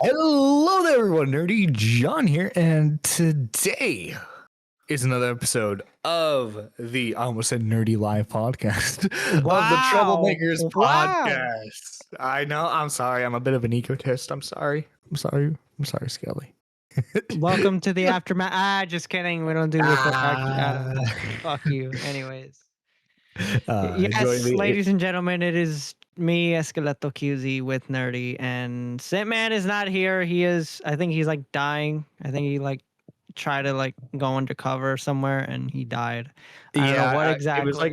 Hello there, everyone. Nerdy John here, and today is another episode of the I almost said Nerdy Live podcast of the TroubleMakers podcast. I know. I'm sorry. I'm a bit of an egotist. I'm sorry. Skelly. Welcome to the aftermath. Just kidding. We don't do the fuck you. Anyways. Yes, ladies and gentlemen, it is me, Esqueleto QZ, with Nerdy, and Sitman is not here. I think he's like dying. I think he like tried to like go undercover somewhere and he died. I don't know what exactly. It was like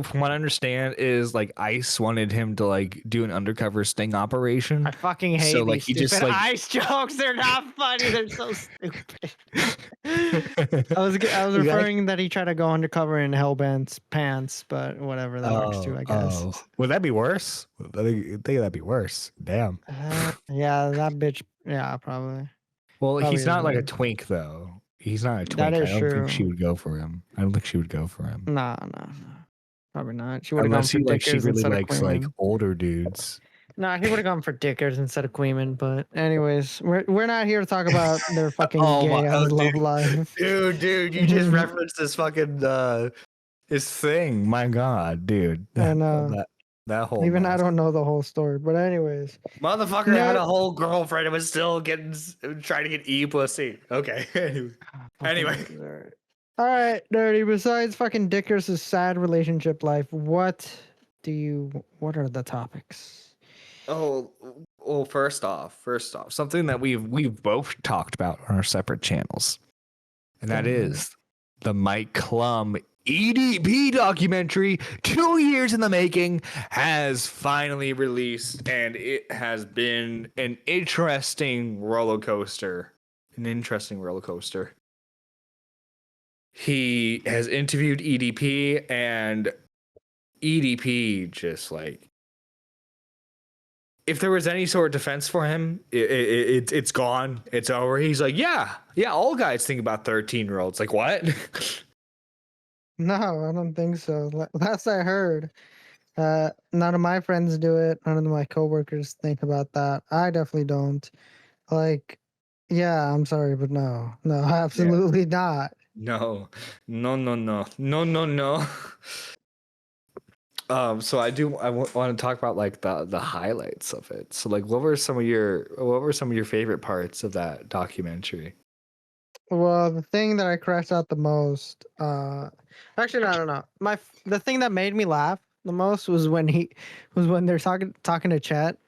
from what I understand is like ICE wanted him to like do an undercover sting operation. I fucking hate these stupid ICE jokes. They're not funny. They're so stupid. I was referring that he tried to go undercover in Hellbent's pants, but whatever, that works too, I guess. Would that be worse? I think that'd be worse. Damn. Yeah, that bitch. Yeah, probably. Well, he's not like a twink though. He's not a twink. That is I don't think she would go for him. No. Probably not. She would have gone for Dickers. She really likes like older dudes. Nah, he would have gone for Dickers instead of Queeman. But anyways, we're not here to talk about their fucking gay love life. Dude, you just referenced this fucking his thing. My God, dude. I know. That whole even I don't know the whole story, but anyways, motherfucker had a whole girlfriend and was still trying to get pussy. Okay. Anyway. All right, Nerdy. Besides fucking Dickers' sad relationship life, what are the topics? Oh, well, first off, something that we've both talked about on our separate channels, and that is the Mike Klum EDP documentary, 2 years in the making, has finally released, and it has been an interesting roller coaster. He has interviewed EDP, and EDP just like, if there was any sort of defense for him, it's gone. It's over. He's like, yeah, all guys think about 13-year-olds. Like, what? No, I don't think so. Last I heard, none of my friends do it. None of my coworkers think about that. I definitely don't. Like, yeah, I'm sorry, but no, absolutely not. No. So I want to talk about like the highlights of it. So like, what were some of your favorite parts of that documentary? Well, the thing that I crashed out the most, actually, no, I don't know. The thing that made me laugh the most was when they're talking to Chet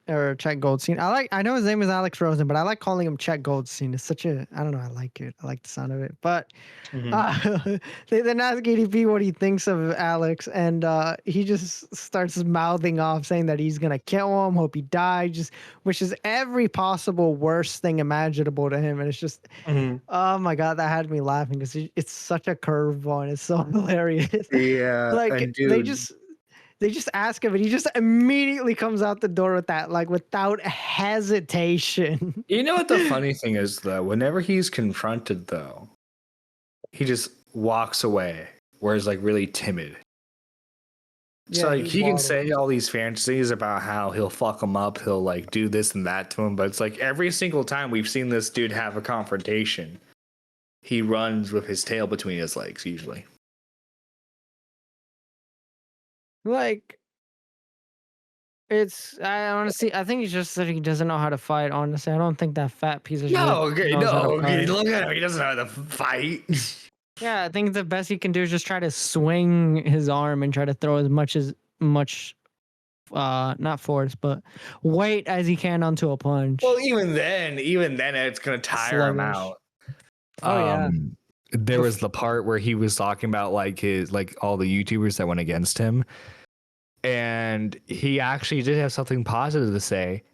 Goldstein. I know his name is Alex Rosen, but I like calling him Chet Goldstein. It's such I don't know, I like it. I like the sound of it. But they then ask EDP what he thinks of Alex, and he just starts mouthing off saying that he's gonna kill him, hope he dies, just wishes every possible worst thing imaginable to him. And it's just oh my God, that had me laughing because it's such a curveball and it's so hilarious. Yeah, like they just ask him, and he just immediately comes out the door with that, like without hesitation. You know what the funny thing is, though? Whenever he's confronted, though, he just walks away, whereas like really timid. So like he can say all these fantasies about how he'll fuck him up, he'll like do this and that to him, but it's like every single time we've seen this dude have a confrontation, he runs with his tail between his legs usually. Like, I think he's just that he doesn't know how to fight. Honestly, I don't think that fat piece of shit. Okay, look at him. He doesn't know how to fight. Yeah, I think the best he can do is just try to swing his arm and try to throw as much not force, but weight as he can onto a punch. Well, even then, it's gonna tire him out. Oh yeah. There was the part where he was talking about like all the YouTubers that went against him, and he actually did have something positive to say.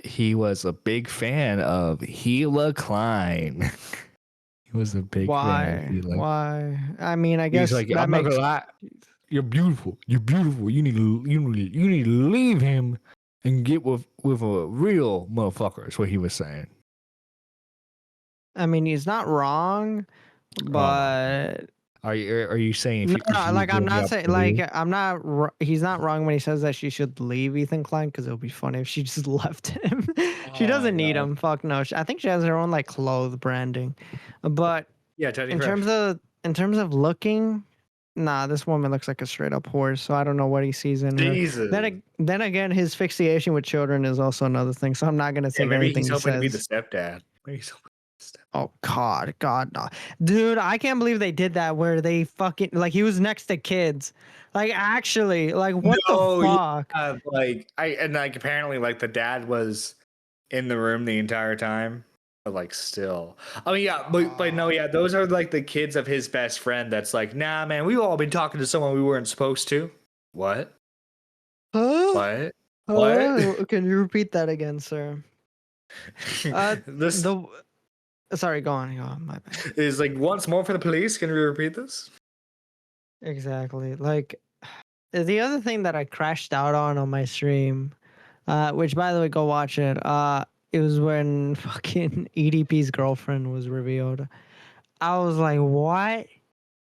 He was a big fan of Hila Klein. He was a big fan of Hila. Why? I mean, I guess like, I'm not gonna lie. You're beautiful. You need to leave him and get with a real motherfucker. Is what he was saying. I mean, he's not wrong, but Are you saying if No, you, if no, you like I'm bring not up saying the like league? he's not wrong when he says that she should leave Ethan Klein because it would be funny if she just left him. She Oh my doesn't need god. him. Fuck no. I think she has her own like clothes branding, but Yeah, Teddy in Fresh. terms of looking, nah, this woman looks like a straight up horse. So I don't know what he sees in her. Jesus. Then again, his fixation with children is also another thing. So I'm not gonna Yeah, take maybe anything he's he hoping to be the says. stepdad. Maybe he's hoping to be the stepdad. Oh God, no, dude, I can't believe they did that. Where they fucking like he was next to kids, like actually, like what the No, fuck? yeah, like apparently like the dad was in the room the entire time, but like still. I mean, yeah, but no, yeah, those are like the kids of his best friend. That's like, nah, man, we've all been talking to someone we weren't supposed to. What? Huh? What? What? Can you repeat that again, sir? This The sorry, go on, my bad. is like once more for the police. Can we repeat this? Exactly. Like the other thing that I crashed out on my stream, which by the way, go watch it. It was when fucking EDP's girlfriend was revealed. I was like, what?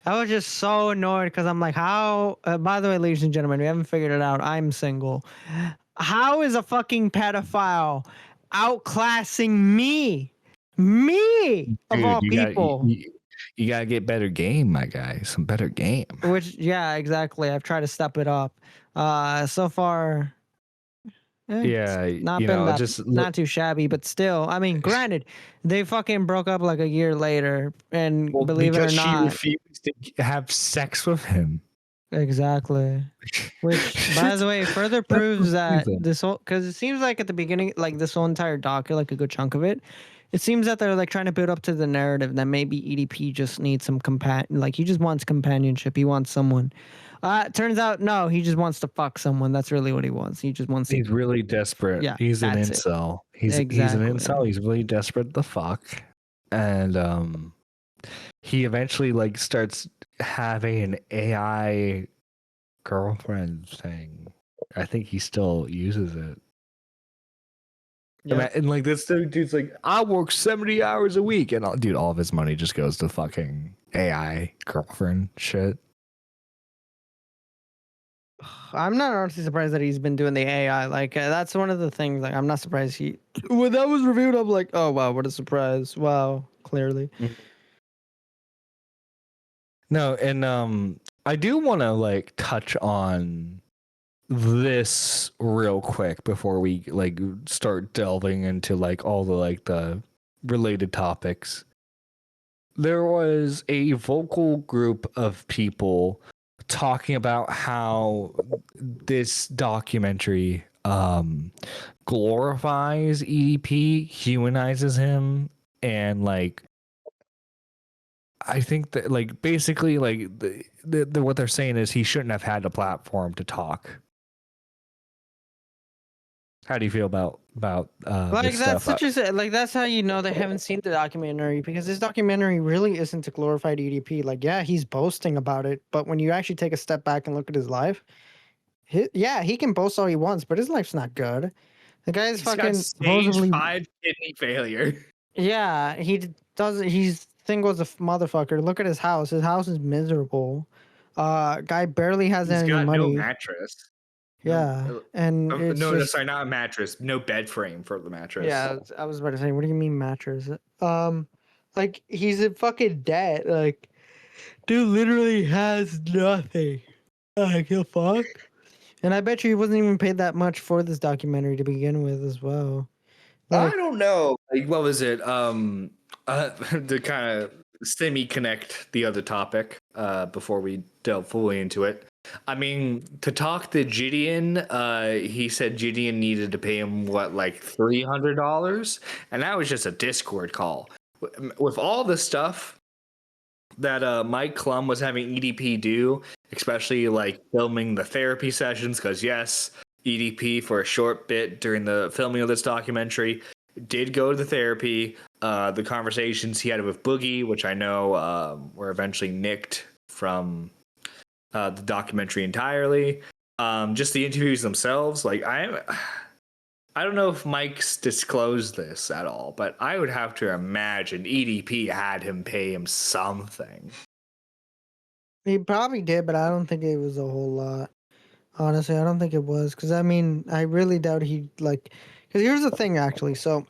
I was just so annoyed because I'm like, how? By the way, ladies and gentlemen, we haven't figured it out. I'm single. How is a fucking pedophile outclassing me? Me of Dude, all people. you gotta get better game, my guy. Some better game. Which, yeah, exactly. I've tried to step it up. So far, it's Yeah, not been that just not too shabby, but still, I mean, granted, they fucking broke up like a year later, and well believe it or because she not, refused to have sex with him. exactly. Which, by the way, further That's proves that amazing. this whole because it seems like at the beginning, like this whole entire doc, like a good chunk of it, it seems that they're like trying to build up to the narrative that maybe EDP just needs some like he just wants companionship. He wants someone. Turns out no, he just wants to fuck someone. That's really what he wants. He just wants to. He's really desperate. Yeah, He's an that's it. incel. He's an Exactly. incel. He's really desperate to fuck, and he eventually like starts having an AI girlfriend thing. I think he still uses it. Yeah. And like this dude's like, I work 70 hours a week, and dude, all of his money just goes to fucking AI girlfriend shit. I'm not honestly surprised that he's been doing the AI. Like that's one of the things. Like I'm not surprised he when that was revealed. I'm like, oh wow, what a surprise! Wow, clearly. No, and I do want to like touch on this real quick before we like start delving into like all the related topics. There was a vocal group of people talking about how this documentary glorifies EDP, humanizes him, and like I think that like basically like the what they're saying is he shouldn't have had a platform to talk. How do you feel about Like this that's stuff? such a like that's how you know they haven't seen the documentary because this documentary really isn't a glorified EDP. Like yeah, he's boasting about it, but when you actually take a step back and look at his life, yeah, he can boast all he wants, but his life's not good. The guy's He's got fucking stage supposedly 5 kidney failure. yeah. Doesn't. He's single's a motherfucker. Look at his house. His house is miserable. Guy barely has He's any got no money. mattress. No, Yeah, and it's no, just sorry, not a mattress. No bed frame for the mattress. yeah. I was about to say, what do you mean mattress? Like he's in fucking debt. Like dude literally has nothing. Like the fuck. And I bet you he wasn't even paid that much for this documentary to begin with as well. I Like don't know. Like, what was it? To kind of semi connect the other topic before we delve fully into it. I mean, to talk to Jidion, he said Jidion needed to pay him what, like $300, and that was just a Discord call. With all the stuff that Mike Klum was having EDP do, especially like filming the therapy sessions, because yes, EDP for a short bit during the filming of this documentary did go to the therapy. The conversations he had with Boogie, which I know were eventually nicked from the documentary entirely. Just the interviews themselves, like I don't know if Mike's disclosed this at all, but I would have to imagine EDP had him pay him something. He probably did, but I don't think it was a whole lot. Honestly, I don't think it was because I mean, I really doubt he like. Because here's the thing, actually. So,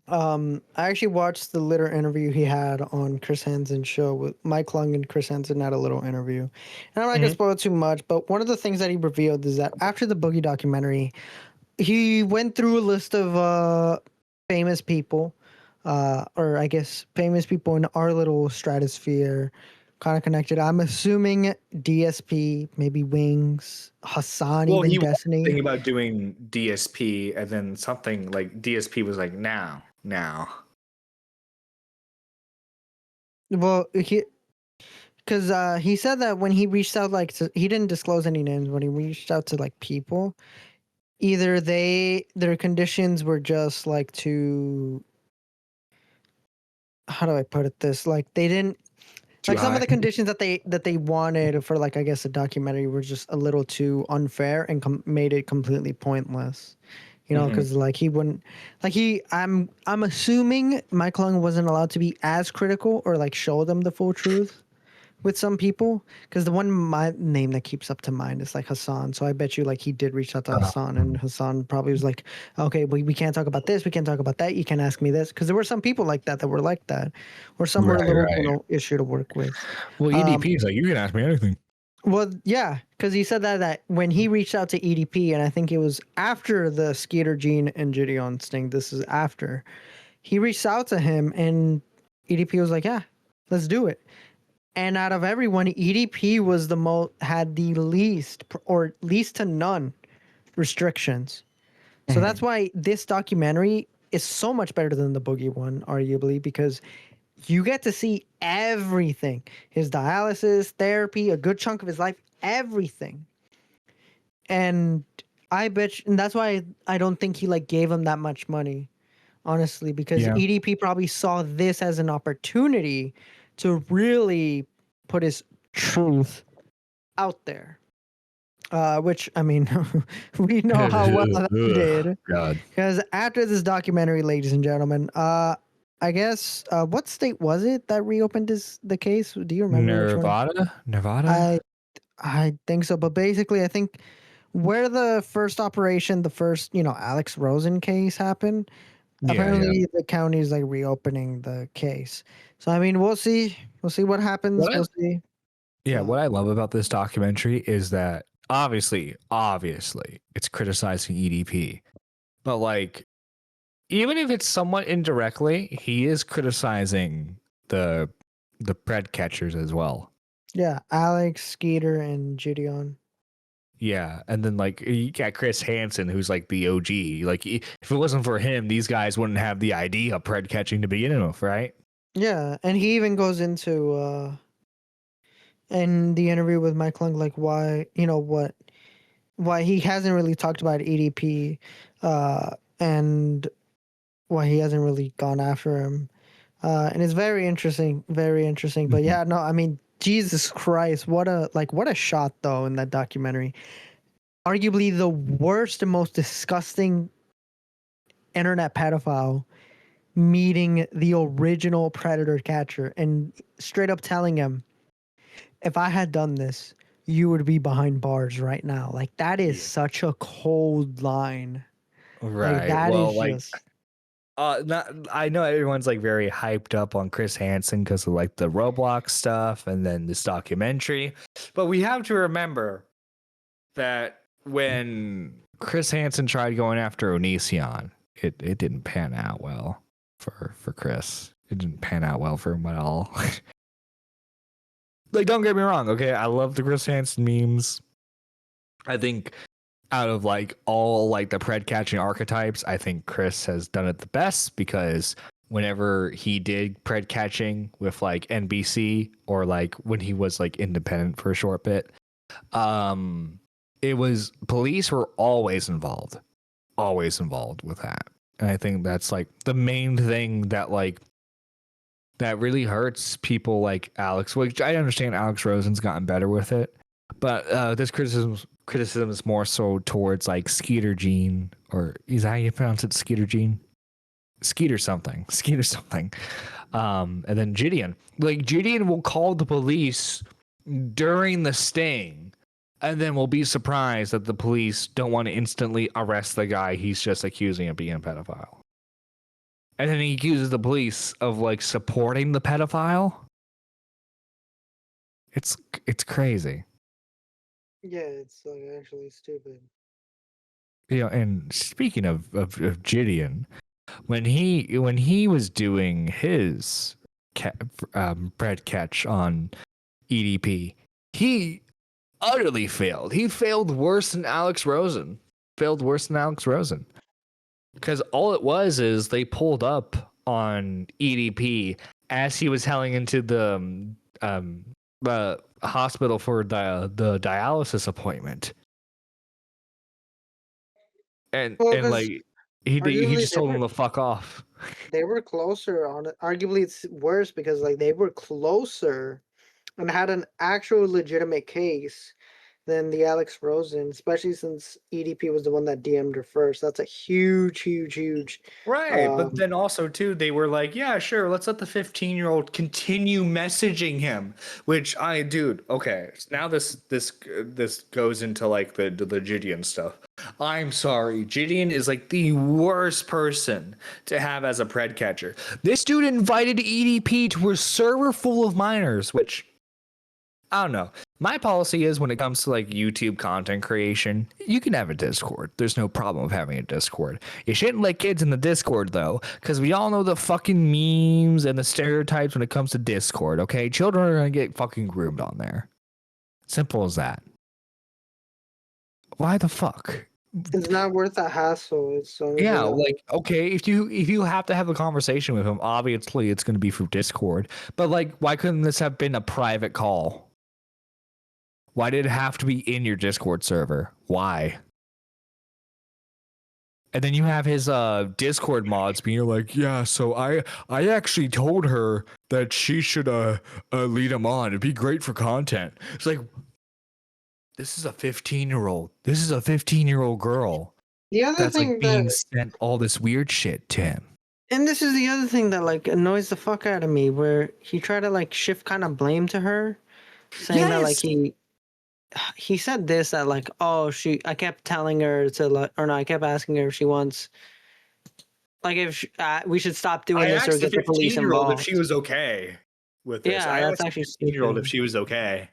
I actually watched the little interview he had on Chris Hansen's show with Mike Lung, and Chris Hansen had a little interview. And I'm not gonna spoil too much, but one of the things that he revealed is that after the Boogie documentary, he went through a list of famous people, or I guess famous people in our little stratosphere, kind of connected. I'm assuming DSP, maybe Wings, Hassan, Well, even he was Destiny. thinking about doing DSP, and then something like DSP was like, now. Well, because he said that when he reached out, like he didn't disclose any names. When he reached out to like people, either their conditions were just like too. How do I put it? This like they didn't Too like some of high. the conditions that they wanted for like I guess a documentary were just a little too unfair and made it completely pointless. You know, because like he wouldn't like he I'm assuming Mike Long wasn't allowed to be as critical or like show them the full truth with some people because the one my name that keeps up to mind is like Hassan. So I bet you like he did reach out to Hassan and Hassan probably was like, okay, we can't talk about this, we can't talk about that, you can't ask me this because there were some people like that were like that, or some were a little issue to work with. Well, EDP is like, you can ask me anything. Well, yeah, because he said that when he reached out to EDP, and I think it was after the Skeeter Gene and Jidion sting. This is after he reached out to him, and EDP was like, "Yeah, let's do it." And out of everyone, EDP was the most had the least or least to none restrictions. So that's why this documentary is so much better than the Boogie one, arguably, because you get to see everything: his dialysis, therapy, a good chunk of his life, everything. And I bet, and that's why I don't think he like gave him that much money, honestly, because EDP probably saw this as an opportunity to really put his truth out there. Which I mean, we know how well that did. Because after this documentary, ladies and gentlemen, I guess what state was it that reopened the case? Do you remember which one? Nevada. I think so, but basically, I think where the first operation, the first Alex Rosen case happened. Apparently, the county is like reopening the case. So I mean, we'll see. We'll see what happens. We'll see. Yeah, what I love about this documentary is that obviously, it's criticizing EDP, but like, even if it's somewhat indirectly, he is criticizing the pred catchers as well. Yeah, Alex, Skeeter, and Jidion. Yeah, and then like you got Chris Hansen, who's like the OG. Like, if it wasn't for him, these guys wouldn't have the idea of pred catching to begin with, right? Yeah, and he even goes into in the interview with Mike Lung, like why why he hasn't really talked about EDP, and why he hasn't really gone after him, and it's very interesting, very interesting. But yeah, no, I mean, Jesus Christ, what a shot though in that documentary. Arguably the worst and most disgusting internet pedophile meeting the original predator catcher and straight up telling him, if I had done this, you would be behind bars right now. Like, that is such a cold line. Right. Like, that well, is like, just. I know everyone's like very hyped up on Chris Hansen because of like the Roblox stuff and then this documentary, but we have to remember that when Chris Hansen tried going after Onision, it didn't pan out well for Chris. It didn't pan out well for him at all. Like, don't get me wrong, okay? I love the Chris Hansen memes. I think out of like all like the pred catching archetypes, I think Chris has done it the best because whenever he did pred catching with like NBC or like when he was like independent for a short bit, it was police were always involved with that. And I think that's like the main thing that like that really hurts people like Alex, which I understand Alex Rosen's gotten better with it. But this criticism is more so towards like Skeeter Gene, or is that how you pronounce it? Skeeter Gene? Skeeter something. And then Jidion. Like, Jidion will call the police during the sting, and then we'll be surprised that the police don't want to instantly arrest the guy he's just accusing of being a pedophile. And then he accuses the police of like supporting the pedophile. It's crazy. Yeah, it's like actually stupid. And speaking of Jidion, when he was doing his bread catch on EDP, he utterly failed. He failed worse than Alex Rosen. Because all it was is they pulled up on EDP as he was heading into the hospital for the dialysis appointment, and like he just told him to fuck off. They were closer on it. Arguably, it's worse because like they were closer and had an actual legitimate case than the Alex Rosen, especially since EDP was the one that DM'd her first. That's a huge. Right, but then also too, they were like, yeah, sure, let's let the 15-year-old continue messaging him. Which okay. Now this goes into like the Jidion stuff. I'm sorry, Jidion is like the worst person to have as a pred catcher. This dude invited EDP to a server full of minors, which I don't know. My policy is when it comes to like YouTube content creation, you can have a Discord. There's no problem with having a Discord. You shouldn't let kids in the Discord though, because we all know the fucking memes and the stereotypes when it comes to Discord, okay? Children are gonna get fucking groomed on there. Simple as that. Why the fuck? It's not worth the hassle. It's so like, okay, if you have to have a conversation with him, obviously it's gonna be through Discord. But like, why couldn't this have been a private call? Why did it have to be in your Discord server? Why? And then you have his Discord mods being like, yeah, so I actually told her that she should lead him on. It'd be great for content. It's like, this is a 15-year-old. This is a 15-year-old girl. The other that's thing like being sent all this weird shit to him. And this is the other thing that like annoys the fuck out of me, where he tried to like shift kind of blame to her, saying that like he said this, that like, oh, I kept telling her to like, or no, I kept asking her if she wants, like, if we should stop doing this or get the police involved. If she was okay with this. Yeah, that's actually 15-year-old if she was okay.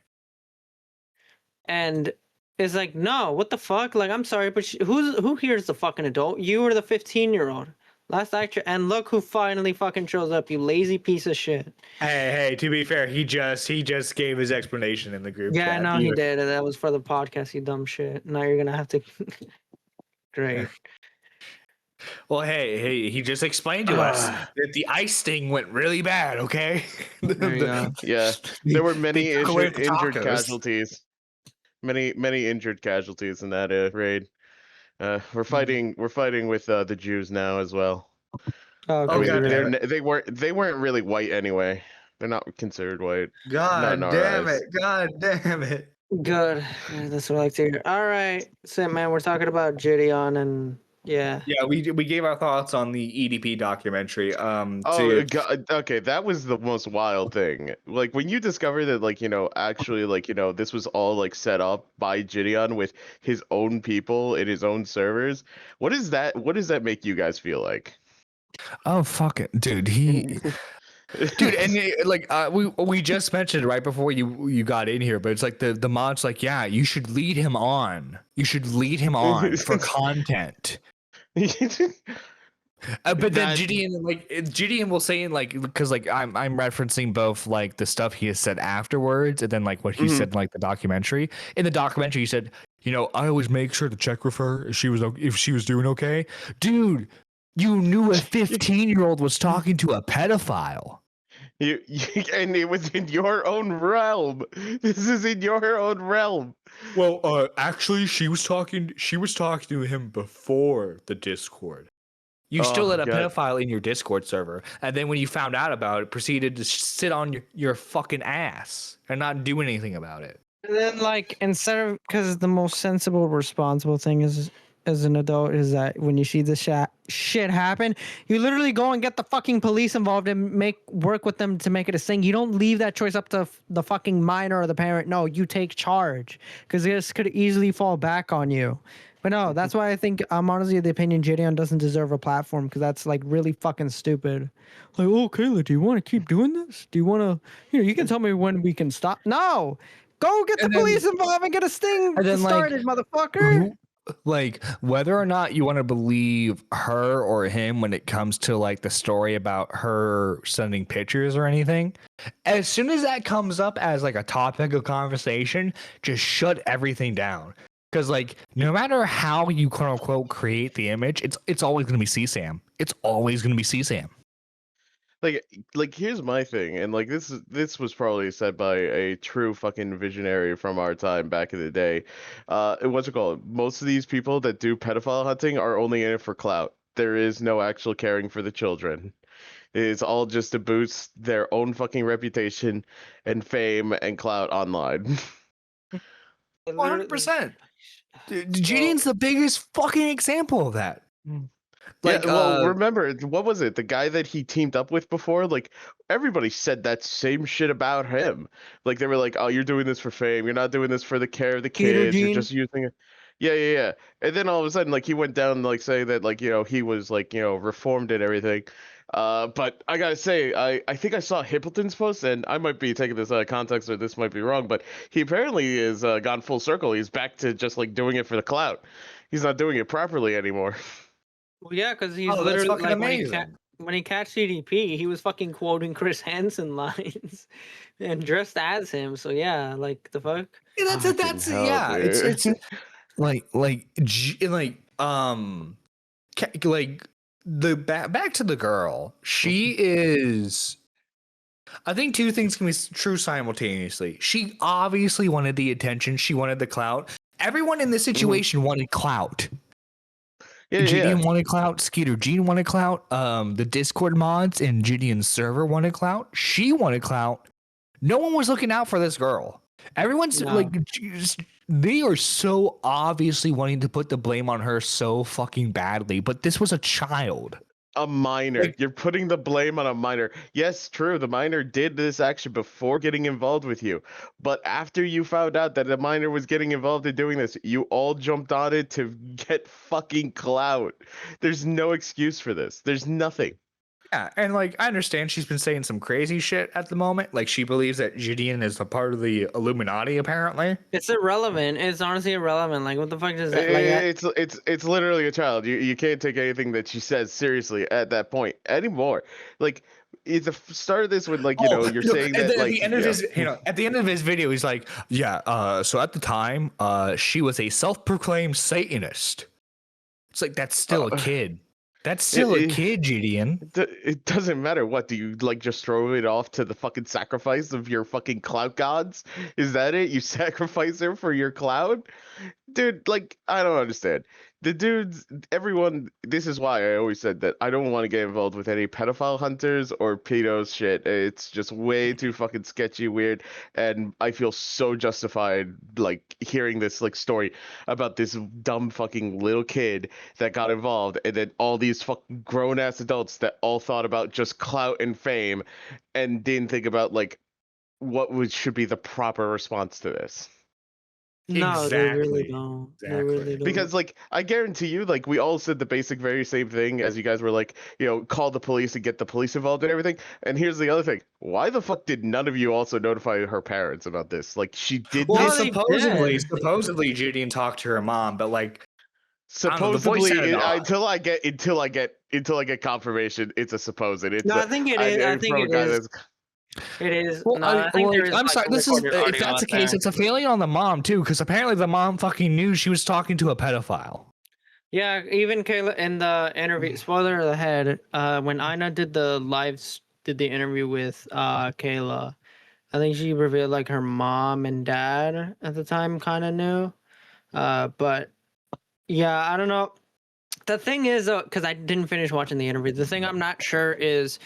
And it's like, no, what the fuck? Like, I'm sorry, but who here is the fucking adult? You or the 15-year-old? Last actor, and look who finally fucking shows up, you lazy piece of shit. Hey, to be fair, he just gave his explanation in the group. Yeah, I know he did. That was for the podcast, you dumb shit. Now you're gonna have to great. Well, hey, he just explained to us that the ice sting went really bad, okay? Yeah. There were many injured casualties. Many injured casualties in that raid. We're fighting with the Jews now as well. I mean, they weren't really white anyway. They're not considered white. God damn it. Good. That's what I like to hear. All right. So man, we're talking about Jidion and yeah, we gave our thoughts on the EDP documentary. Okay, that was the most wild thing. Like when you discover that, like, actually, like, this was all like set up by Jidion with his own people in his own servers. What does that make you guys feel like? Oh fuck it, dude. Dude, and like we just mentioned it right before you got in here, but it's like the mod's like, yeah, you should lead him on. You should lead him on for content. But then Jidion will say, like, because like I'm referencing both like the stuff he has said afterwards and then like what he said in like the documentary. In the documentary, he said, I always make sure to check with her if she was doing okay. Dude, you knew a 15-year-old was talking to a pedophile. And it was in your own realm. This is in your own realm. Well, actually, she was talking to him before the Discord. You still let a pedophile in your Discord server, and then when you found out about it, proceeded to sit on your fucking ass and not do anything about it. And then, like, instead of, because the most sensible, responsible thing is as an adult is that when you see this shit happen, you literally go and get the fucking police involved and work with them to make it a thing. You don't leave that choice up to the fucking minor or the parent. No, you take charge because this could easily fall back on you. But no, that's why I think I'm honestly of the opinion Jidion doesn't deserve a platform because that's like really fucking stupid. Like, oh, Kayla, do you want to keep doing this? Do you want to, you can tell me when we can stop. No, go get the police involved and get a sting started, motherfucker. Like, whether or not you want to believe her or him when it comes to like the story about her sending pictures or anything, as soon as that comes up as like a topic of conversation, just shut everything down. Because like, no matter how you quote unquote create the image, it's always going to be CSAM. It's always going to be CSAM. Like here's my thing, and like this was probably said by a true fucking visionary from our time back in the day. What's it called? Most of these people that do pedophile hunting are only in it for clout. There is no actual caring for the children. It's all just to boost their own fucking reputation and fame and clout online. 100%. Jidion's the biggest fucking example of that. Like, yeah, well, remember, what was it? The guy that he teamed up with before? Like, everybody said that same shit about him. Like, they were like, oh, you're doing this for fame. You're not doing this for the care of the kids. You're just using it. Yeah. And then all of a sudden, like, he went down, like, saying that, like, he was, like, reformed and everything. But I gotta say, I think I saw Hippleton's post, and I might be taking this out of context, or this might be wrong, but he apparently is gone full circle. He's back to just, like, doing it for the clout. He's not doing it properly anymore. Well, yeah, because he's literally like when he catched CDP, he was fucking quoting Chris Hansen lines and dressed as him. So yeah, like the fuck. Yeah, that's yeah. It's like the back to the girl. She is. I think two things can be true simultaneously. She obviously wanted the attention. She wanted the clout. Everyone in this situation wanted clout. Jidion wanted clout. Skeeter Gene wanted clout. The Discord mods and Jidion's server wanted clout. She wanted clout. No one was looking out for this girl. Everyone's like, they are so obviously wanting to put the blame on her so fucking badly. But this was a child. A minor. Like, you're putting the blame on a minor. Yes, true. The minor did this action before getting involved with you. But after you found out that the minor was getting involved in doing this, you all jumped on it to get fucking clout. There's no excuse for this. There's nothing. Yeah, and like I understand she's been saying some crazy shit at the moment. Like she believes that Jidion is a part of the Illuminati. Apparently, it's irrelevant. It's honestly irrelevant. Like what the fuck does that? It's literally a child. You can't take anything that she says seriously at that point anymore. Like at the start of this, when like you're saying that like at the end of his video, he's like, so at the time, she was a self-proclaimed Satanist. It's like that's still a kid. That's still a kid, Jidion. It doesn't matter. What do you like? Just throw it off to the fucking sacrifice of your fucking clout gods? Is that it? You sacrifice her for your clout, dude? Like I don't understand. The dudes, everyone. This is why I always said that I don't want to get involved with any pedophile hunters or pedos shit. It's just way too fucking sketchy, weird, and I feel so justified like hearing this like story about this dumb fucking little kid that got involved, and then all these fucking grown ass adults that all thought about just clout and fame, and didn't think about like what should be the proper response to this. No, they really don't. Exactly. They really don't. Because, like, I guarantee you, like, we all said the basic, very same thing as you guys were like, call the police and get the police involved and everything. And here's the other thing: why the fuck did none of you also notify her parents about this? Like, she did. Well, supposedly, Jidion talked to her mom, but like, supposedly, until I get confirmation, it's a supposed. I think it is. I think it is. It is. Well, I'm sorry. If that's the case, it's a failure on the mom too, because apparently the mom fucking knew she was talking to a pedophile. Yeah, even Kayla in the interview. Spoiler ahead. When Ina did the interview with Kayla, I think she revealed like her mom and dad at the time kind of knew. But yeah, I don't know. The thing is, because I didn't finish watching the interview. The thing I'm not sure is.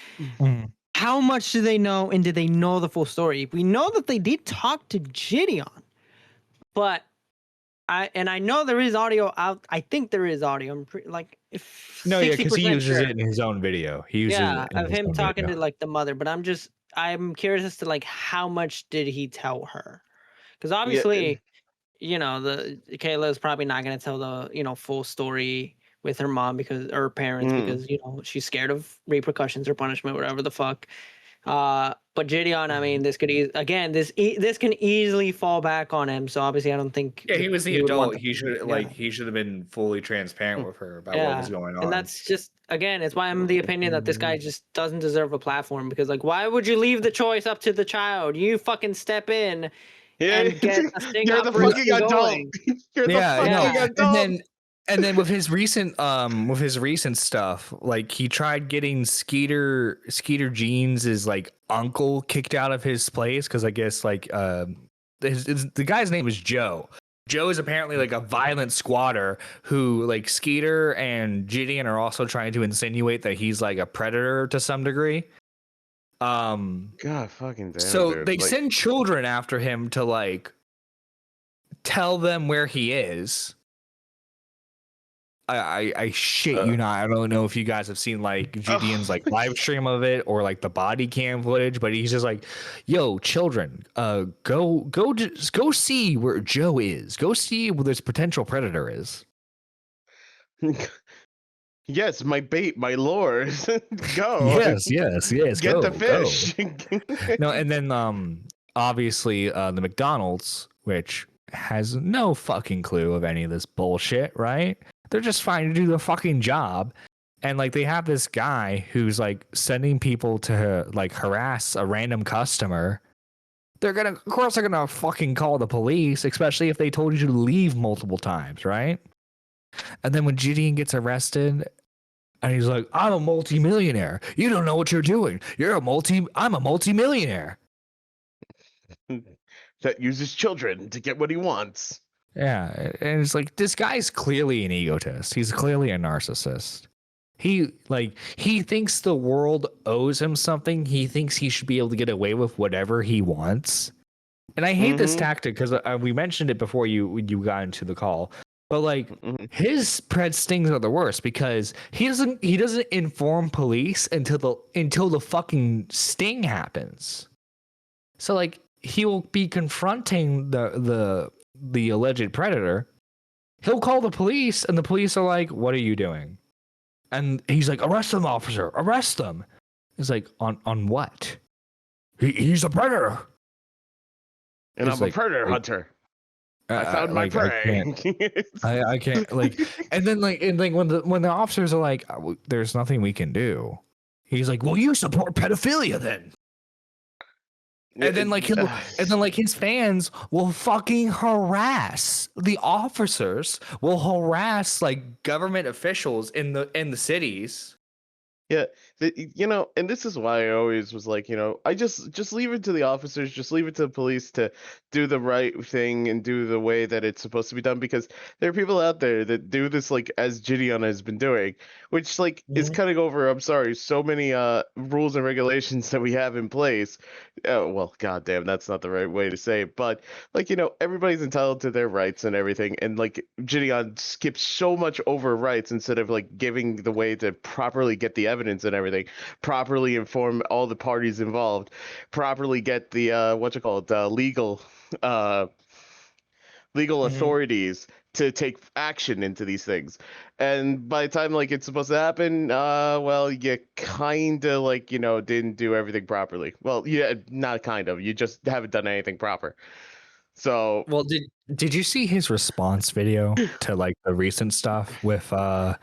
How much do they know, and do they know the full story? We know that they did talk to Jidion, but I know there is audio out. I think there is audio. I'm like if No, yeah, because he 60% uses sure. it in his own video. He uses Yeah, it in of his him own talking video. to like the mother, but I'm curious as to like how much did he tell her? Because Yeah, obviously, the Kayla is probably not gonna tell the full story with her mom because or parents mm, because she's scared of repercussions or punishment, whatever the fuck. But Jidion, I mean, this could again this can easily fall back on him. So obviously, I don't think Yeah, he was the he would want adult. the He should yeah. he should have been fully transparent mm. with her about what was Yeah, going and on. that's just again, it's why I'm of the opinion that this guy just doesn't deserve a platform because like, why would you leave the choice up to the child? You fucking step in Yeah, and get a sting you're the fucking operation adult. going. You're the Yeah, no, fucking Yeah. adult. and then with his recent stuff, like he tried getting Skeeter Jeans' like uncle kicked out of his place because I guess like the guy's name is Joe. Joe is apparently like a violent squatter who like Skeeter and Jidion are also trying to insinuate that he's like a predator to some degree. God fucking damn, So dude. they Like, send children after him to like tell them where he is. I shit you not. I don't know if you guys have seen like Judion's like live stream of it or like the body cam footage, but he's just like, "Yo, children, go see where Joe is. Go see where this potential predator is." yes, my bait, my lure. Go. Yes. Get Go, the go. fish. No, and then obviously the McDonald's, which has no fucking clue of any of this bullshit, right? They're just trying to do the fucking job. And like they have this guy who's like sending people to like harass a random customer. They're gonna fucking call the police, especially if they told you to leave multiple times, right? And then when Jidion gets arrested and he's like, "I'm a multimillionaire. You don't know what you're doing. I'm a multimillionaire." That uses children to get what he wants. Yeah, and it's like this guy's clearly an egotist. He's clearly a narcissist. He thinks the world owes him something. He thinks he should be able to get away with whatever he wants. And I hate this tactic because we mentioned it before you got into the call. But like his spread stings are the worst because he doesn't inform police until the fucking sting happens. So like he will be confronting the alleged predator. He'll call the police and the police are like, "What are you doing?" And he's like, "Arrest them, officer, arrest them." He's like, on what? He's a predator. And It's I'm a predator hunter. I found my prey. I can't like, and then when the officers are like, "There's nothing we can do," he's like, "Well, you support pedophilia then." And then his fans will fucking harass the officers, will harass like government officials in the cities. Yeah, and this is why I always was like, I just leave it to the officers, just leave it to the police to do the right thing and do the way that it's supposed to be done, because there are people out there that do this like as Jidion has been doing, which like is cutting over, I'm sorry, so many rules and regulations that we have in place. Well, goddamn, that's not the right way to say it, but like everybody's entitled to their rights and everything, and like Jidion skips so much over rights instead of like giving the way to properly get the evidence and everything, properly inform all the parties involved, properly get the legal authorities to take action into these things. And by the time like it's supposed to happen, well, you kind of like didn't do everything properly. Well, yeah, not kind of, you just haven't done anything proper. So, well, did you see his response video to like the recent stuff with the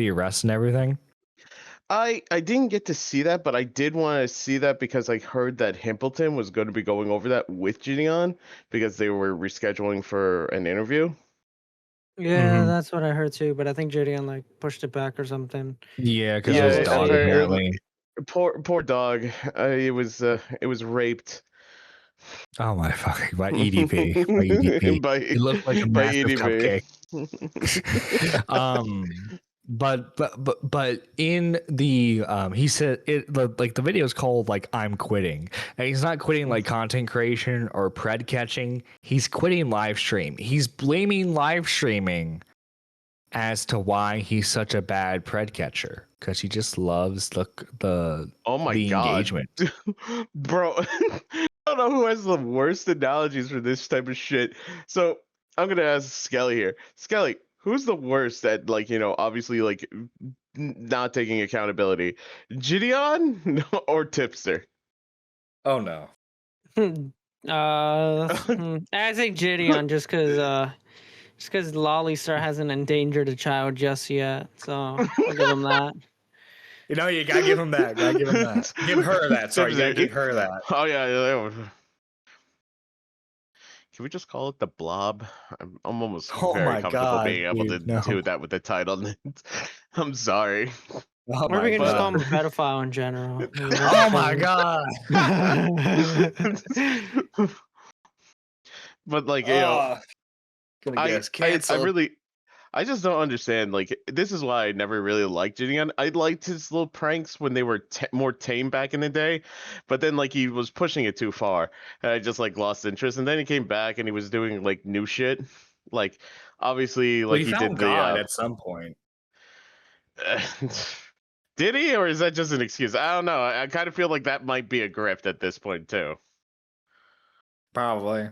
arrest and everything? I didn't get to see that, but I did want to see that because I heard that Himpleton was going to be going over that with Jidion because they were rescheduling for an interview. Yeah, that's what I heard too. But I think Jidion like pushed it back or something. Yeah, because it was dog apparently. Poor dog. It was raped. Oh my fucking by EDP. By EDP. It looked like a massive EDP. cupcake. but in the he said it like the video is called like I'm quitting, and he's not quitting like content creation or pred catching. He's quitting live stream. He's blaming live streaming as to why he's such a bad pred catcher, because he just loves the Oh my the god, engagement. bro! I don't know who has the worst analogies for this type of shit. So I'm gonna ask Skelly here. Skelly, who's the worst at like obviously like not taking accountability? Jidion or Tipster? Oh no. I think Jidion just because Lolly Star hasn't endangered a child just yet, so I'll give him that. You know, you gotta give him that. Gotta give him that. Give her that. Sorry, you gotta give her that. Oh yeah. Can we just call it the Blob? I'm almost very comfortable being able to do that with the title. I'm sorry. Oh or we can just call him a pedophile in general. Oh my god. But like I just don't understand. Like, this is why I never really liked Jidion. I liked his little pranks when they were more tame back in the day, but then like he was pushing it too far, and I just like lost interest. And then he came back and he was doing like new shit. Like, obviously, like he did God at some point. Did he, or is that just an excuse? I don't know. I kind of feel like that might be a grift at this point too. Probably.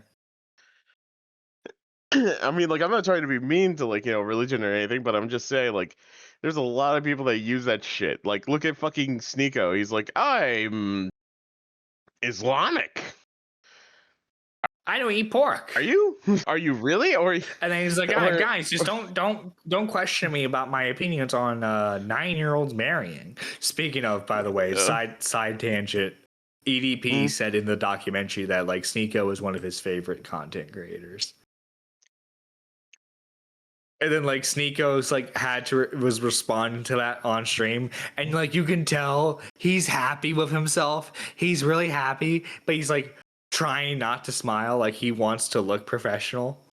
I mean, like, I'm not trying to be mean to, like, religion or anything, but I'm just saying, like, there's a lot of people that use that shit. Like, look at fucking Sneeko. He's like, I'm Islamic. I don't eat pork. Are you? Are you really? Or and then he's like, guys, just don't question me about my opinions on 9-year-olds marrying. Speaking of, by the way, side tangent. EDP said in the documentary that like Sneeko is one of his favorite content creators. And then like Sneeko's like was responding to that on stream, and like you can tell he's happy with himself. He's really happy, but he's like trying not to smile, like he wants to look professional.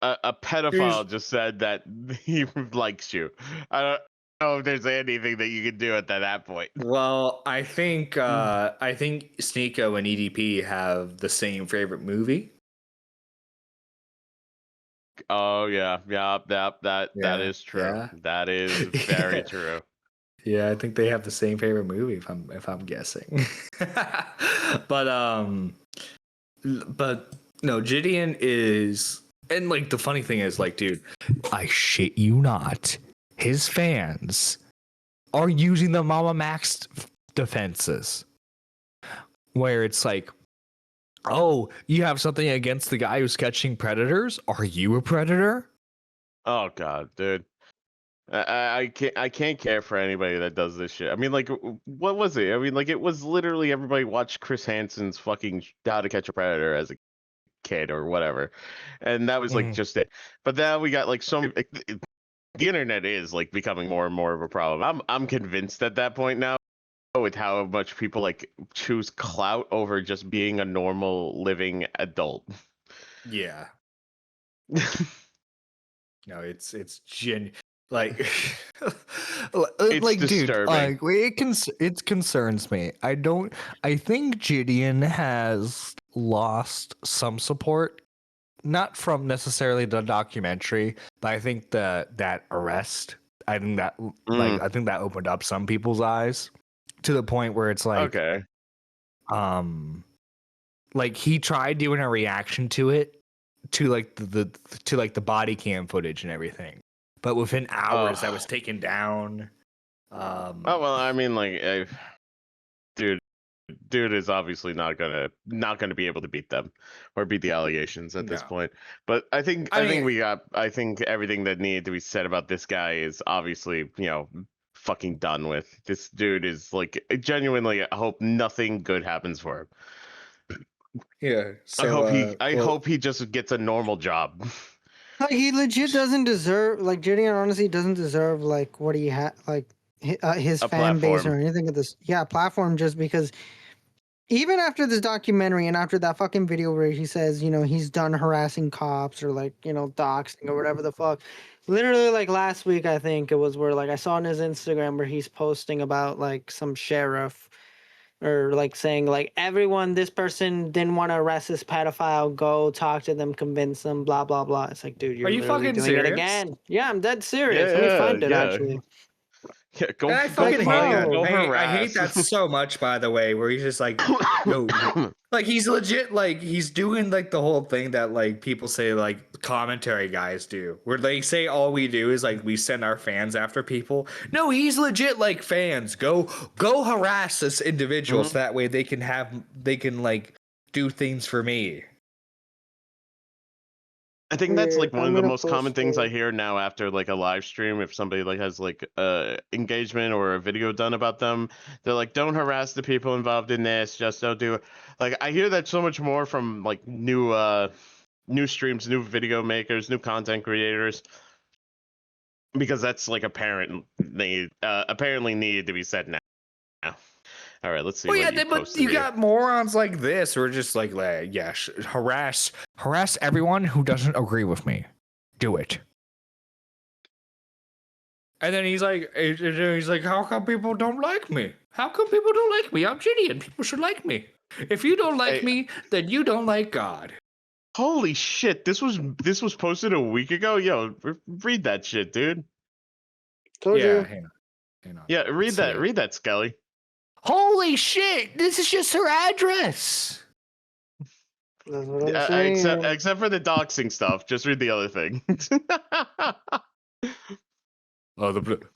A pedophile just said that he likes you. I don't know if there's anything that you can do at that point. Well, I think Sneeko and EDP have the same favorite movie. Oh yeah, that is true. Yeah. That is very true. Yeah, I think they have the same favorite movie if I'm guessing. but no, Jidion is, and like the funny thing is like, dude, I shit you not, his fans are using the Mama Max defenses, where it's like, oh, you have something against the guy who's catching predators? Are you a predator? Oh god, dude. I can't care for anybody that does this shit. I mean, like, what was it? I mean, like, it was literally everybody watched Chris Hansen's fucking How to Catch a Predator as a kid or whatever, and that was like just it. But now we got like so many, the internet is like becoming more and more of a problem. I'm convinced at that point now, with how much people like choose clout over just being a normal living adult. Yeah. No, it's like it's like disturbing. Dude, it concerns me. I think Jidion has lost some support, not from necessarily the documentary, but I think that arrest, I think that I think that opened up some people's eyes to the point where it's like, okay, like he tried doing a reaction to it, to like the body cam footage and everything, but within hours that was taken down. Oh well, I mean, like, dude is obviously not gonna be able to beat them or beat the allegations at this point. But I think everything that needed to be said about this guy is obviously fucking done with. This dude is like, genuinely, I hope nothing good happens for him. Yeah, so, I hope he just gets a normal job. He legit doesn't deserve, like, Jidion honestly doesn't deserve like what he had, like his fan base or anything of this. Yeah, platform, just because even after this documentary and after that fucking video where he says, you know, he's done harassing cops or like, you know, doxing or whatever the fuck. Literally, like last week, I think it was where like I saw on his Instagram where he's posting about like some sheriff or like saying like everyone, this person didn't want to arrest this pedophile. Go talk to them, convince them, blah blah blah. It's like, dude, you're Are you literally fucking doing serious? it again. Yeah, I'm dead serious. Let me find it actually. Yeah, go. And I Go fucking hate that. go I hate harass. that so much, by the way, where he's just like, yo, like he's legit, like he's doing like the whole thing that like people say like commentary guys do, where they say all we do is like we send our fans after people. No, he's legit like fans. Go harass this individual so that way they can like do things for me. I think that's like one of the most common things I it. hear now after like a live stream. If somebody like has like engagement or a video done about them, they're like, "Don't harass the people involved in this. Just don't do it." Like I hear that so much more from like new streams, new video makers, new content creators, because that's like apparently needed to be said now. All right, let's see. Well, what yeah, you but posted you here. got morons like this who are just like, yeah, harass everyone who doesn't agree with me. Do it. And then he's like, how come people don't like me? How come people don't like me? I'm Jidion. People should like me. If you don't like me, then you don't like God. Holy shit! This was posted a week ago. Yo, read that shit, dude. Told you. Hang on. Yeah, read that, Skelly. Holy shit! This is just her address. That's what I'm saying. Except for the doxing stuff. Just read the other thing.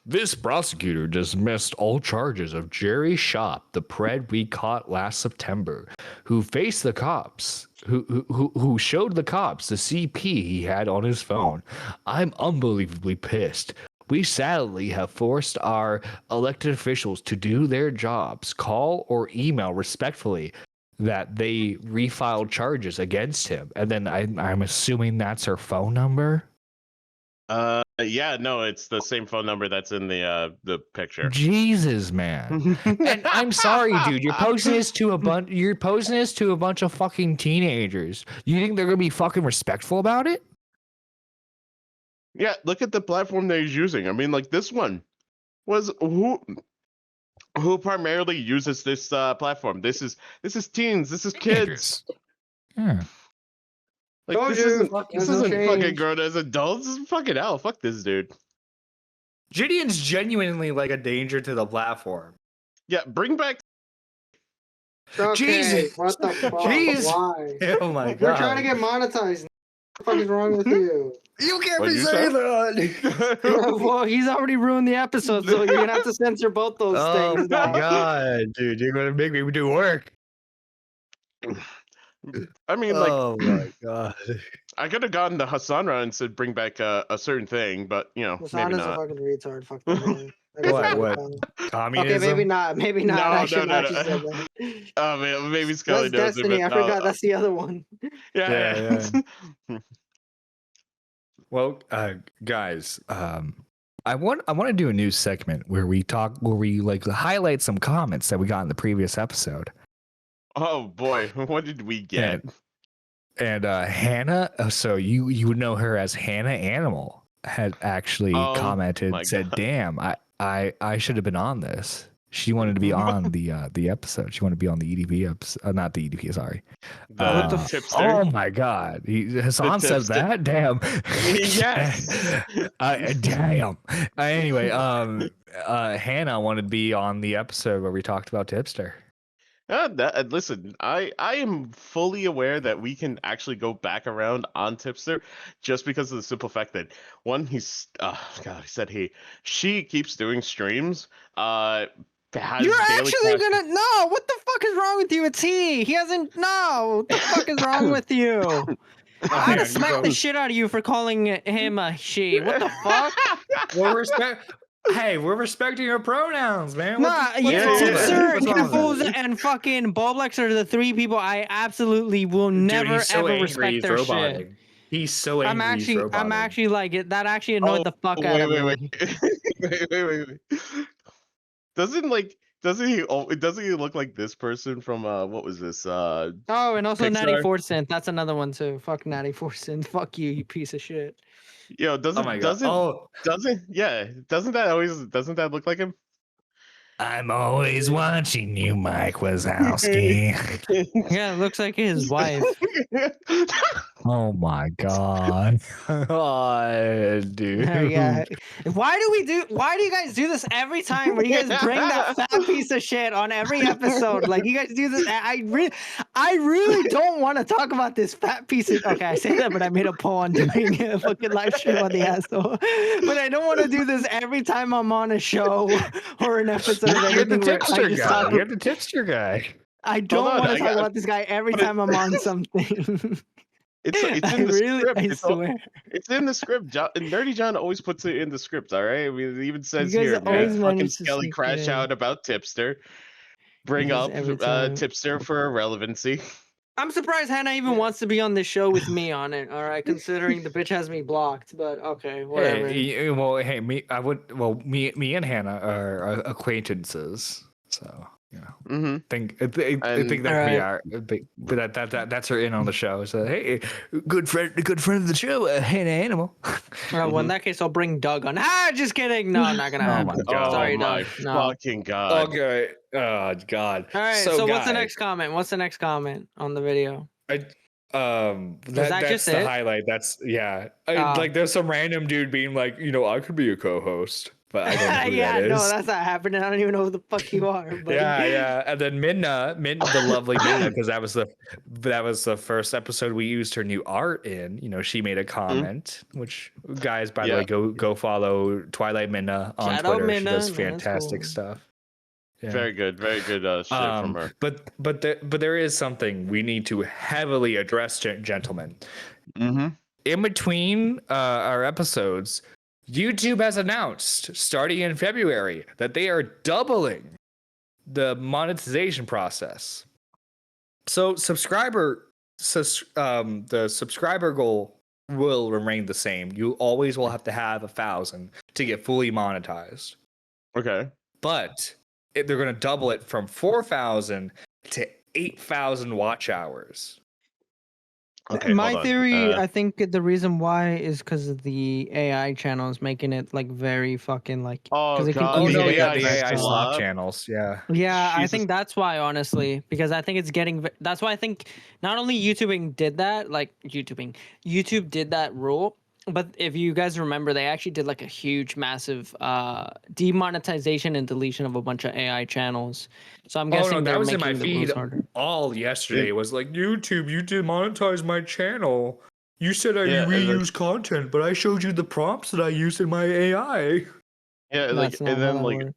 This prosecutor dismissed all charges of Jerry Shop, the pred we caught last September, who faced the cops, who showed the cops the CP he had on his phone. I'm unbelievably pissed. We sadly have forced our elected officials to do their jobs, call or email respectfully that they refiled charges against him. And then I'm assuming that's her phone number. Yeah, no, it's the same phone number that's in the picture. Jesus, man. And I'm sorry, dude. You're posting this to a bunch of fucking teenagers. You think they're gonna be fucking respectful about it? Yeah, look at the platform that he's using. I mean, like this one was who primarily uses this platform. This is teens. This is kids. Yeah. Like this isn't fucking grown as adults. This is fucking hell. Fuck this dude. Jidion's genuinely like a danger to the platform. Yeah, bring back. Okay, Jesus. what the fuck? Jeez. Why? Oh my god. We're trying to get monetized. What the fuck is wrong with you? You can't What'd be you saying say? that. Well, he's already ruined the episode, so you're gonna have to censor both those Oh things. my now. god, dude. You're gonna make me do work. I mean, like, oh my god. I could have gotten to Hassanra and said bring back a certain thing, but you know, Hassan maybe is a not. fucking retard. Fuck that guy. What? Communism? Okay, maybe not. Maybe not. No, I should no, not no. have said that. Oh man, maybe Scully That's knows Destiny. it. I forgot. That's the other one. Yeah. Well, guys, I want to do a new segment where we like highlight some comments that we got in the previous episode. Oh boy, what did we get? And Hannah, so you would know her as Hannah Animal, had actually commented, said, God. "Damn, I should have been on this." She wanted to be on the episode. She wanted to be on the EDP episode, not the EDP. Sorry. What the tipster? Oh my God, Hassan said that. Damn. Yes. Damn. Anyway, Hannah wanted to be on the episode where we talked about Tipster. Listen, I am fully aware that we can actually go back around on Tipster just because of the simple fact that one, she keeps doing streams. You're actually gonna no. What the fuck is wrong with you? It's he. He hasn't. No. What the fuck is wrong with you? I'm gonna smack the shit out of you for calling him a she. What the fuck? Hey, we're respecting your pronouns, man. Tipster, Nipples, and fucking Boblex are the three people I absolutely will never ever respect their shit. He's so angry. I'm actually like it. That actually annoyed the fuck out of me. Wait. Doesn't like Doesn't he? Doesn't he look like this person from what was this? Oh, and also Natty Pixar. 4cent. That's another one too. Fuck Natty 4cent. Fuck you, you piece of shit. Yo, Oh my god. Oh, doesn't that look like him? I'm always watching you, Mike Wazowski. Yeah, it looks like his wife. Oh my god. Oh, dude. Yeah. Why do you guys do this every time where you guys bring that fat piece of shit on every episode? Like you guys do this. I really don't want to talk about this fat piece of okay, I say that, but I made a poll on doing a fucking live stream on the asshole. But I don't want to do this every time I'm on a show or an episode of You're the anything where I tipster just guy. talk. You're the tipster guy. I don't on, want I to talk got- about this guy every time I'm on something. It's I in the really, script. I swear. It's in the script. Nerdy John always puts it in the script. All right. I mean, it even says guys here, always fucking manage to Skelly sneak it crash in. out about Tipster. Bring Just up every time. Tipster for irrelevancy. I'm surprised Hannah even wants to be on this show with me on it. All right, considering the bitch has me blocked, but okay, whatever. Hey, me and Hannah are acquaintances, so you know. Mm-hmm. I think that we are, but that's her in on the show. So hey, good friend of the show, Hannah Animal. Well, in that case, I'll bring Doug on. Just kidding. No, not gonna Oh happen. my God. Sorry, Oh my Doug. No. fucking god. Okay. Oh God. All right. So what's the guys, next comment? What's the next comment on the video? that that that's just the it? highlight. That's yeah. Oh. Like there's some random dude being like, I could be a co-host, but I don't know who Yeah, that is. no, that's not happening. I don't even know who the fuck you are. But... Yeah. And then Minna, the lovely Minna, because that was the first episode we used her new art in. She made a comment, which guys, by the way, go follow Twilight Minna on Shout out Twitter. Minna. She does Man, that's fantastic cool. stuff. Yeah. Very good shit from her. But there is something we need to heavily address, gentlemen. Mm-hmm. In between our episodes, YouTube has announced, starting in February, that they are doubling the monetization process. So the subscriber goal will remain the same. You always will have to have 1,000 to get fully monetized. Okay. But they're going to double it from 4,000 to 8,000 watch hours. Okay. My hold on. theory, I think the reason why is because of the AI channels making it like very fucking like. Oh, 'cause it can God, Oh easily no, the yeah, AI the AI slop slop. channels, yeah. Yeah, I Jesus. think that's why, honestly, because I think it's getting. That's why I think not only YouTube did that rule, but if you guys remember, they actually did like a huge, massive demonetization and deletion of a bunch of AI channels. So I'm guessing that they're was in making my the feed rules harder. all yesterday. It was like, YouTube, you demonetized my channel. You said I Yeah, and reuse content, but I showed you the prompts that I used in my AI. Yeah, That's not and how then that works.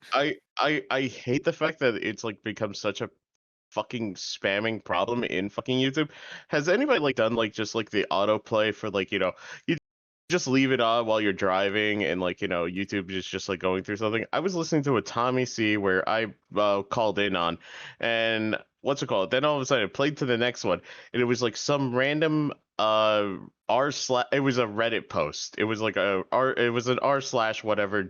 I hate the fact that it's like become such a fucking spamming problem in fucking YouTube. Has anybody done just the autoplay for you just leave it on while you're driving and YouTube is just going through something? I was listening to a Tommy C where I called in on, and what's it called? Then all of a sudden it played to the next one, and it was some random it was a Reddit post. It was it was an r/whatever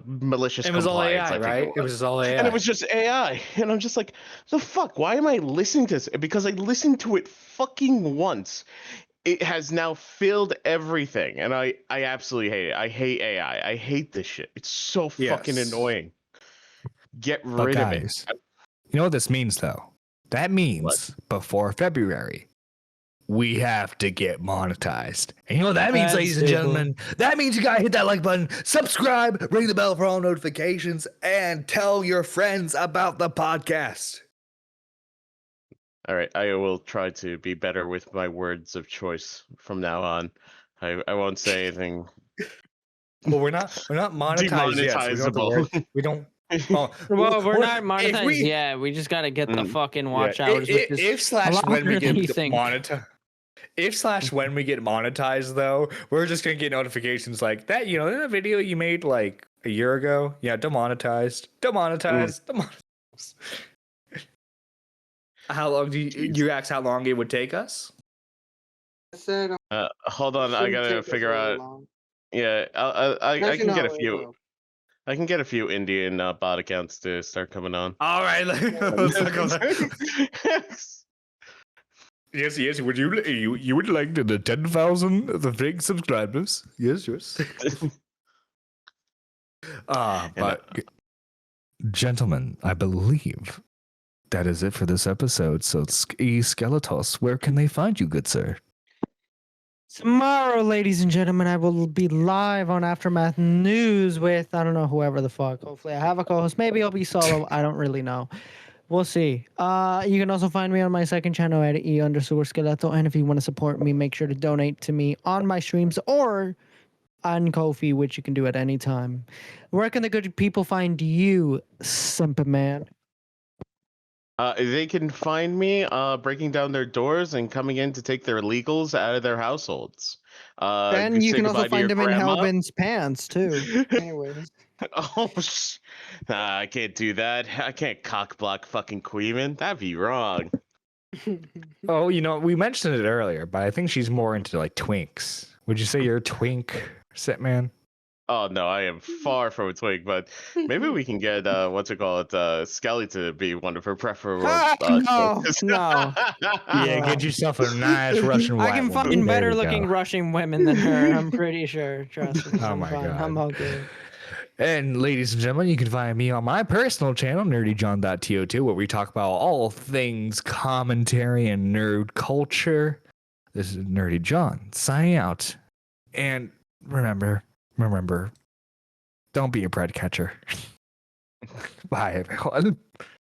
malicious It was all compliance, AI, I think right? It was all AI. and it was just AI. And I'm just like, the fuck? Why am I listening to this? Because I listened to it fucking once. It has now filled everything. And I absolutely hate it. I hate AI. I hate this shit. It's so fucking Yes. annoying. Get But rid of it. guys, you know what this means, though? That means before February, we have to get monetized. And you know what that means, That's ladies and stupid. gentlemen? That means you gotta hit that like button, subscribe, ring the bell for all notifications, and tell your friends about the podcast. All right, I will try to be better with my words of choice from now on. I won't say anything. Well, we're not monetized yet. So we don't. Oh, Well, we're not if monetized yet. We just gotta get the Mm. fucking watch yeah, hours. which is if a lot when we harder get than you think. monetized. When we get monetized, though, we're just gonna get notifications like that. In a video you made a year ago, demonetized. How long do you ask? How long it would take us? I said, Hold on, I gotta figure out. Yeah, I can get a few. I can get a few Indian bot accounts to start coming on. All right, let's go. Yes. Would you would like the 10,000 the fake subscribers? Yes. But gentlemen, I believe that is it for this episode. So, Skeletos, where can they find you, good sir? Tomorrow, ladies and gentlemen, I will be live on Aftermath News with, I don't know, whoever the fuck. Hopefully I have a co-host. Maybe I'll be solo. I don't really know. We'll see. You can also find me on my second channel at E_Skeleto. And if you want to support me, make sure to donate to me on my streams or on Ko-fi, which you can do at any time. Where can the good people find you, Simpa Man? They can find me breaking down their doors and coming in to take their illegals out of their households. Then you say can also goodbye to find your him in grandma. Hellbin's pants, too. Anyways. Oh, nah, I can't do that. I can't cock block fucking Queeman. That'd be wrong. Oh, we mentioned it earlier, but I think she's more into like twinks. Would you say you're a twink, Setman? Oh no, I am far from a twig, but maybe we can get Skelly to be one of her preferable. No. Yeah, get yourself a nice Russian white I can woman. find There better you looking go. Russian women than her. I'm pretty sure. Trust me. Oh I'm my fine. God. I'm okay. And ladies and gentlemen, you can find me on my personal channel, nerdyjohn.to2, where we talk about all things commentary and nerd culture. This is Nerdy John signing out. And remember, don't be a bread catcher. Bye, everyone.